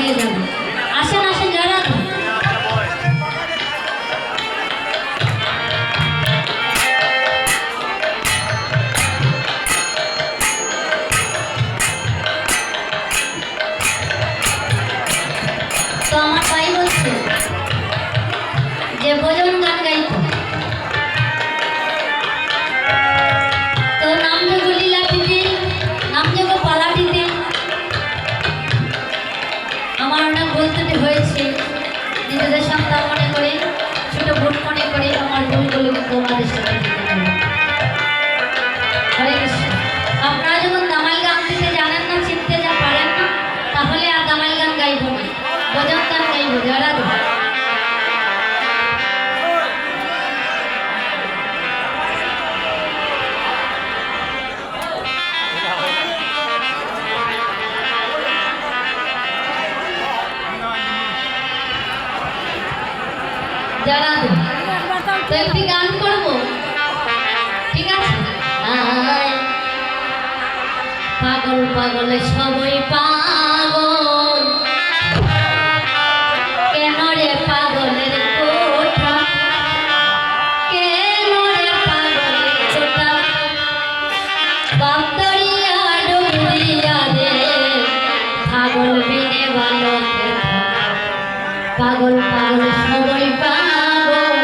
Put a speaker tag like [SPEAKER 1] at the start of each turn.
[SPEAKER 1] হয়ে যাবে। আসেন আসেন যারা তো আমার ভাই বলছে যে ভজন গান গাইতো তো নামযোগ্য লীলাটিতে নামযোগ্য পালাটিতে আমার অনেক বলতে হয়েছে নিজেদের সন্তান মনে করে ছোট বোন মনে করে আমার ভুলগুলো কিন্তু আমাদের সাথে দিতে হবে। হরে কৃষ্ণ। আপনারা যখন দামাল গান দিতে জানেন না চিনতে যা পারেন না তাহলে আর দামাল গান গাইব না ভজন গান গাইব যারা যারা তো একটি গান করবো ঠিক আছে। পাগল পাগল সবই পাগল কেন রে পাগলের কোঠা কেন রে পাগলের কোঠা বাপদরিয়া ডুবুরিয়া রে পাগল বিনে ভালো পাগল পাগল সবই পাগল